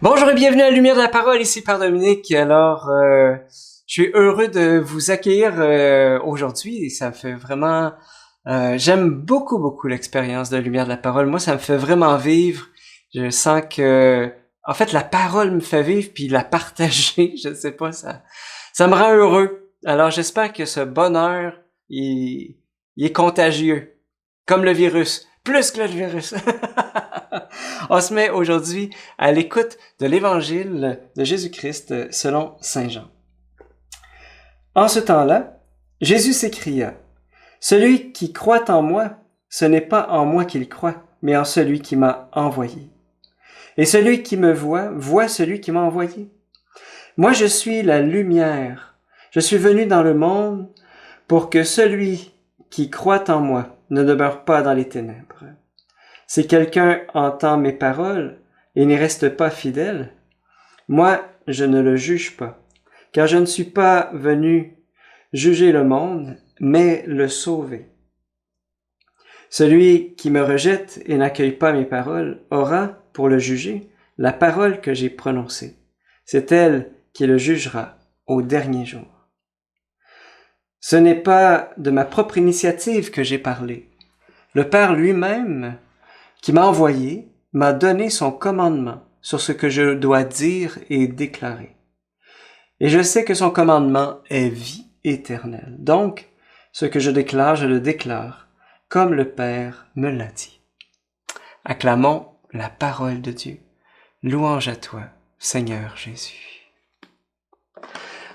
Bonjour et bienvenue à la Lumière de la Parole, ici Père Dominique. Alors, je suis heureux de vous accueillir aujourd'hui et ça me fait vraiment... j'aime beaucoup l'expérience de la Lumière de la Parole. Moi, ça me fait vraiment vivre. Je sens que... En fait, la parole me fait vivre, puis la partager, je sais pas, ça me rend heureux. Alors, j'espère que ce bonheur, il est contagieux, comme le virus, plus que le virus. On se met aujourd'hui à l'écoute de l'Évangile de Jésus-Christ selon Saint Jean. En ce temps-là, Jésus s'écria, « Celui qui croit en moi, ce n'est pas en moi qu'il croit, mais en celui qui m'a envoyé. Et celui qui me voit, voit celui qui m'a envoyé. Moi, je suis la lumière. Je suis venu dans le monde pour que celui qui croit en moi ne demeure pas dans les ténèbres. Si quelqu'un entend mes paroles et n'y reste pas fidèle, moi, je ne le juge pas, car je ne suis pas venu juger le monde, mais le sauver. Celui qui me rejette et n'accueille pas mes paroles aura, pour le juger, la parole que j'ai prononcée. C'est elle qui le jugera au dernier jour. Ce n'est pas de ma propre initiative que j'ai parlé. Le Père lui-même, qui m'a envoyé, m'a donné son commandement sur ce que je dois dire et déclarer. Et je sais que son commandement est vie éternelle. Donc, ce que je le déclare, comme le Père me l'a dit. Acclamons la parole de Dieu. Louange à toi, Seigneur Jésus.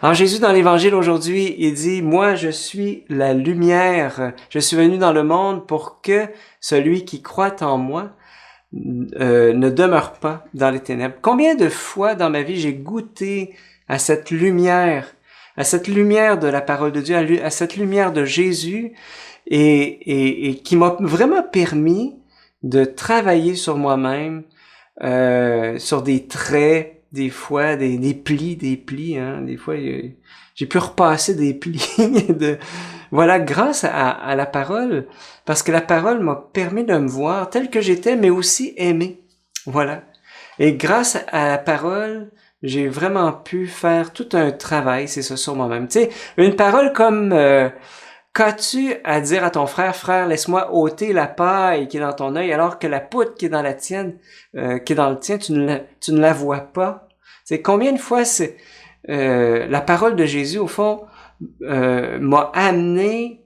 Alors Jésus, dans l'Évangile aujourd'hui, il dit, « Moi, je suis la lumière. Je suis venu dans le monde pour que celui qui croit en moi ne demeure pas dans les ténèbres. » Combien de fois dans ma vie j'ai goûté à cette lumière de la parole de Dieu, à cette lumière de Jésus, et qui m'a vraiment permis de travailler sur moi-même, sur des traits, des fois, des plis, hein, des fois, j'ai pu repasser des plis voilà, grâce à la parole, parce que la parole m'a permis de me voir tel que j'étais, mais aussi aimer. Voilà. Et grâce à la parole, j'ai vraiment pu faire tout un travail, c'est ça, sur moi-même. Tu sais, une parole comme, qu'as-tu à dire à ton frère, frère, laisse-moi ôter la paille qui est dans ton œil, alors que la poutre qui est dans la tienne, qui est dans le tien, tu ne la vois pas. C'est combien de fois c'est la parole de Jésus, au fond, m'a amené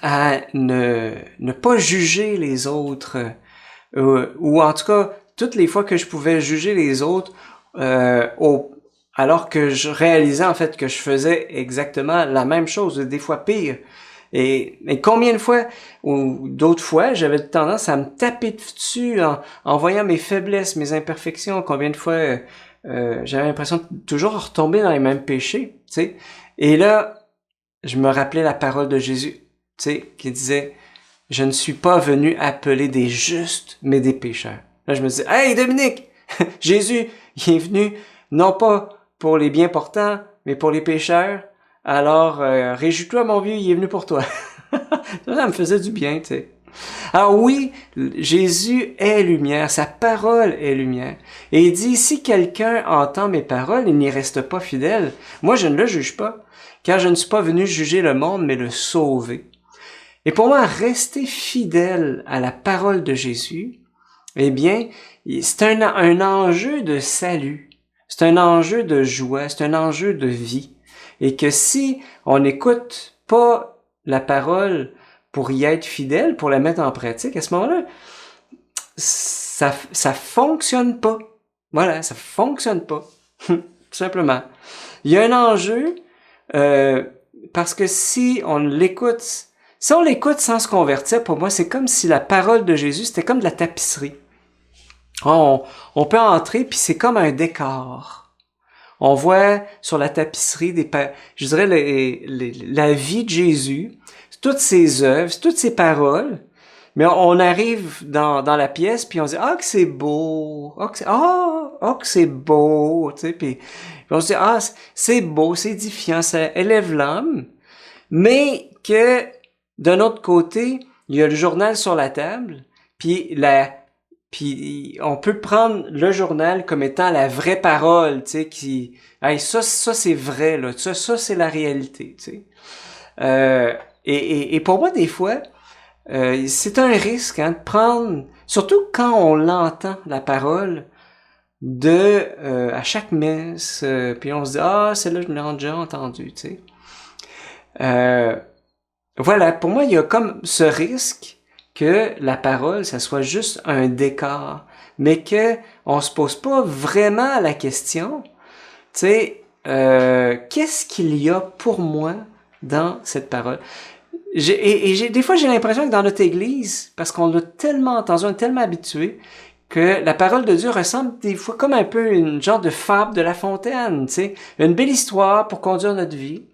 à ne pas juger les autres, ou en tout cas, toutes les fois que je pouvais juger les autres, alors que je réalisais en fait que je faisais exactement la même chose, des fois pire. Et combien de fois, ou d'autres fois, j'avais tendance à me taper dessus en voyant mes faiblesses, mes imperfections. Combien de fois j'avais l'impression de toujours retomber dans les mêmes péchés, tu sais. Et là, je me rappelais la parole de Jésus, tu sais, qui disait, « Je ne suis pas venu appeler des justes, mais des pécheurs. » Là, je me dis, « Hey, Dominique! Jésus, il est venu non pas pour les bien portants, mais pour les pécheurs. Alors, réjouis-toi, mon vieux, il est venu pour toi. » Ça me faisait du bien, tu sais. Alors oui, Jésus est lumière, sa parole est lumière. Et il dit, si quelqu'un entend mes paroles et n'y reste pas fidèle, moi je ne le juge pas, car je ne suis pas venu juger le monde, mais le sauver. Et pour moi, rester fidèle à la parole de Jésus, eh bien, c'est un enjeu de salut, c'est un enjeu de joie, c'est un enjeu de vie. Et que si on n'écoute pas la parole pour y être fidèle, pour la mettre en pratique, à ce moment-là, ça fonctionne pas. Voilà, ça fonctionne pas. Tout simplement. Il y a un enjeu, parce que si on l'écoute sans se convertir, pour moi, c'est comme si la parole de Jésus, c'était comme de la tapisserie. On peut entrer, puis c'est comme un décor. On voit sur la tapisserie je dirais la vie de Jésus, toutes ses œuvres, toutes ses paroles, mais on arrive dans la pièce puis on se dit que c'est beau, que c'est beau, tu sais, puis on se dit c'est beau, c'est édifiant, ça élève l'âme, mais que d'un autre côté, il y a le journal sur la table, puis Puis on peut prendre le journal comme étant la vraie parole, tu sais, qui, hey, ça c'est vrai là, ça c'est la réalité, tu sais. Et pour moi des fois, c'est un risque hein, de prendre, surtout quand on l'entend la parole, à chaque messe, puis on se dit ah celle-là je l'ai déjà entendu, tu sais. Voilà, pour moi il y a comme ce risque que la parole, ça soit juste un décor, mais que on se pose pas vraiment la question, tu sais, qu'est-ce qu'il y a pour moi dans cette parole? Des fois, j'ai l'impression que dans notre Église, parce qu'on l'a tellement entendu, on est tellement habitué, que la parole de Dieu ressemble des fois comme un peu une genre de fable de La Fontaine, tu sais, une belle histoire pour conduire notre vie,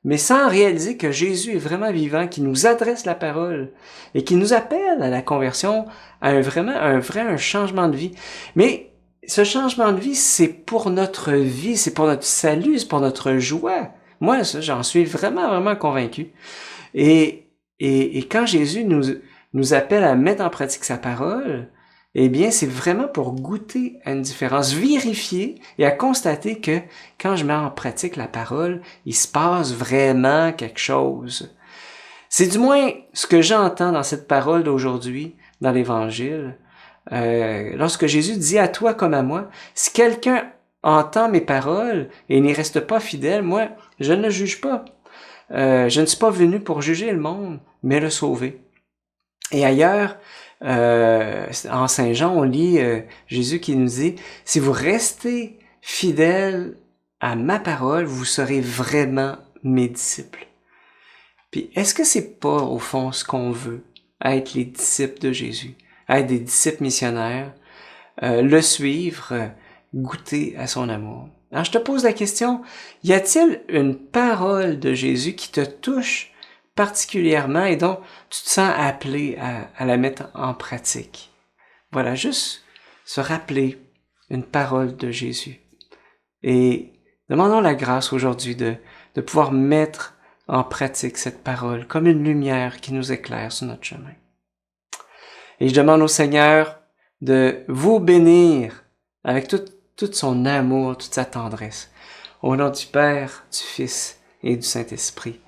mais sans réaliser que Jésus est vraiment vivant, qui nous adresse la parole et qui nous appelle à la conversion, à un changement de vie. Mais ce changement de vie, c'est pour notre vie, c'est pour notre salut, c'est pour notre joie. Moi, ça, j'en suis vraiment convaincu. Et quand Jésus nous appelle à mettre en pratique sa parole, eh bien, c'est vraiment pour goûter à une différence, vérifier et à constater que quand je mets en pratique la parole, il se passe vraiment quelque chose. C'est du moins ce que j'entends dans cette parole d'aujourd'hui, dans l'Évangile. Lorsque Jésus dit à toi comme à moi, si quelqu'un entend mes paroles et n'y reste pas fidèle, moi, je ne le juge pas. Je ne suis pas venu pour juger le monde, mais le sauver. Et ailleurs, en Saint Jean, on lit Jésus qui nous dit, si vous restez fidèles à ma parole, vous serez vraiment mes disciples. Puis, est-ce que c'est pas, au fond, ce qu'on veut, être les disciples de Jésus, être des disciples missionnaires, le suivre, goûter à son amour? Alors, je te pose la question, y a-t-il une parole de Jésus qui te touche particulièrement et dont tu te sens appelé à la mettre en pratique? Voilà, juste se rappeler une parole de Jésus. Et demandons la grâce aujourd'hui de pouvoir mettre en pratique cette parole comme une lumière qui nous éclaire sur notre chemin. Et je demande au Seigneur de vous bénir avec tout son amour, toute sa tendresse. Au nom du Père, du Fils et du Saint-Esprit.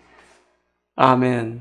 Amen.